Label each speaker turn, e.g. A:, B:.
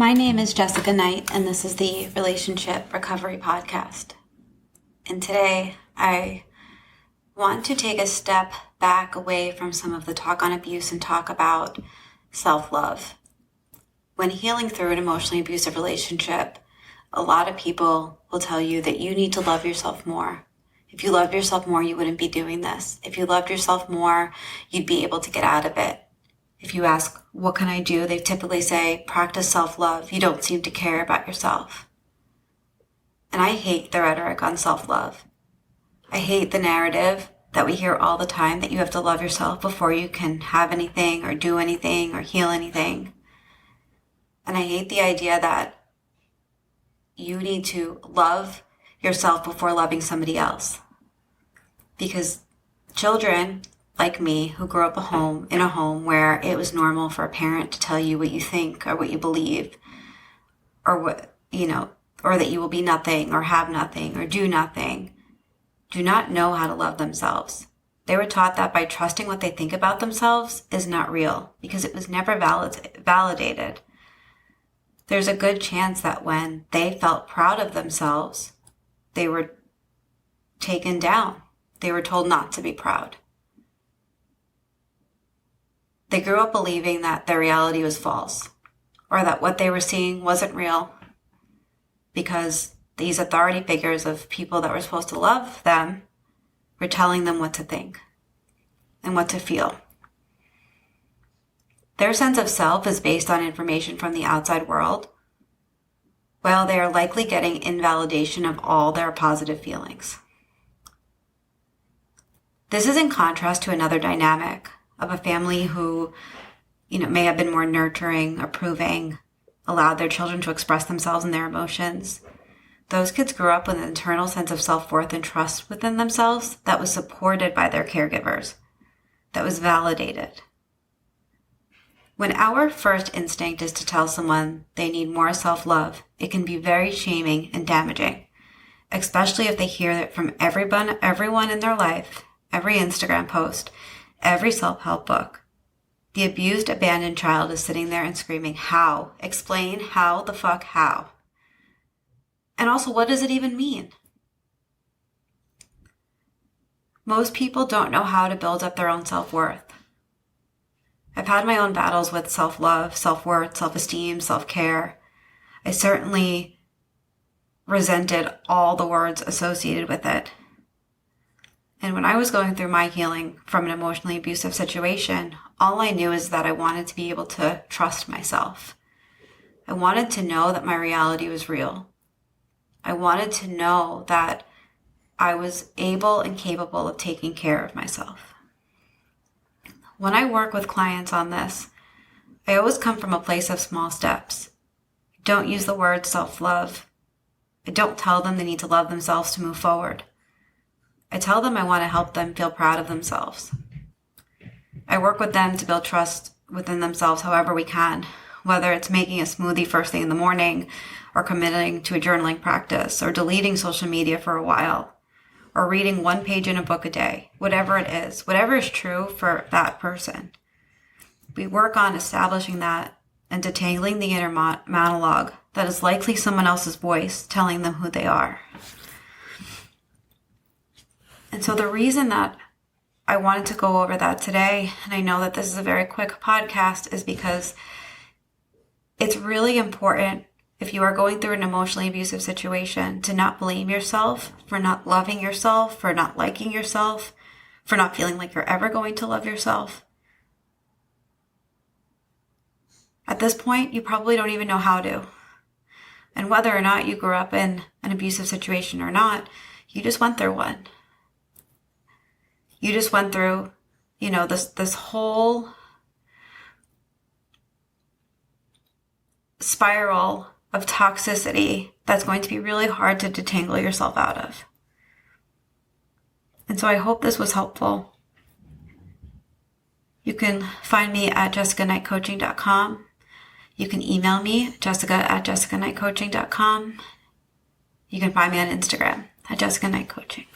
A: My name is Jessica Knight, and this is the Relationship Recovery Podcast. And today, I want to take a step back away from some of the talk on abuse and talk about self-love. When healing through an emotionally abusive relationship, a lot of people will tell you that you need to love yourself more. If you loved yourself more, you wouldn't be doing this. If you loved yourself more, you'd be able to get out of it. If you ask, what can I do? They typically say, practice self-love. You don't seem to care about yourself. And I hate the rhetoric on self-love. I hate the narrative that we hear all the time that you have to love yourself before you can have anything or do anything or heal anything. And I hate the idea that you need to love yourself before loving somebody else. Because children like me, who grew up in a home where it was normal for a parent to tell you what you think or what you believe, or or that you will be nothing or have nothing or do nothing, do not know how to love themselves. They were taught that by trusting what they think about themselves is not real because it was never validated. There's a good chance that when they felt proud of themselves, they were taken down. They were told not to be proud. They grew up believing that their reality was false, or that what they were seeing wasn't real, because these authority figures of people that were supposed to love them were telling them what to think and what to feel. Their sense of self is based on information from the outside world, while they are likely getting invalidation of all their positive feelings. This is in contrast to another dynamic of a family who, may have been more nurturing, approving, allowed their children to express themselves and their emotions. Those kids grew up with an internal sense of self-worth and trust within themselves that was supported by their caregivers, that was validated. When our first instinct is to tell someone they need more self-love, it can be very shaming and damaging, especially if they hear it from everyone in their life, every Instagram post, every self-help book. The abused, abandoned child is sitting there and screaming, how? Explain how the fuck how? And also, what does it even mean? Most people don't know how to build up their own self-worth. I've had my own battles with self-love, self-worth, self-esteem, self-care. I certainly resented all the words associated with it. And when I was going through my healing from an emotionally abusive situation, all I knew is that I wanted to be able to trust myself. I wanted to know that my reality was real. I wanted to know that I was able and capable of taking care of myself. When I work with clients on this, I always come from a place of small steps. I don't use the word self-love. I don't tell them they need to love themselves to move forward. I tell them I want to help them feel proud of themselves. I work with them to build trust within themselves however we can, whether it's making a smoothie first thing in the morning, or committing to a journaling practice, or deleting social media for a while, or reading one page in a book a day, whatever it is, whatever is true for that person. We work on establishing that and detangling the inner monologue that is likely someone else's voice telling them who they are. And so the reason that I wanted to go over that today, and I know that this is a very quick podcast, is because it's really important, if you are going through an emotionally abusive situation, to not blame yourself for not loving yourself, for not liking yourself, for not feeling like you're ever going to love yourself. At this point, you probably don't even know how to. And whether or not you grew up in an abusive situation or not, you just went through one. You just went through, this whole spiral of toxicity that's going to be really hard to detangle yourself out of. And so I hope this was helpful. You can find me at jessicaknightcoaching.com. You can email me, jessica@jessicaknightcoaching.com. You can find me on Instagram at jessicaknightcoaching.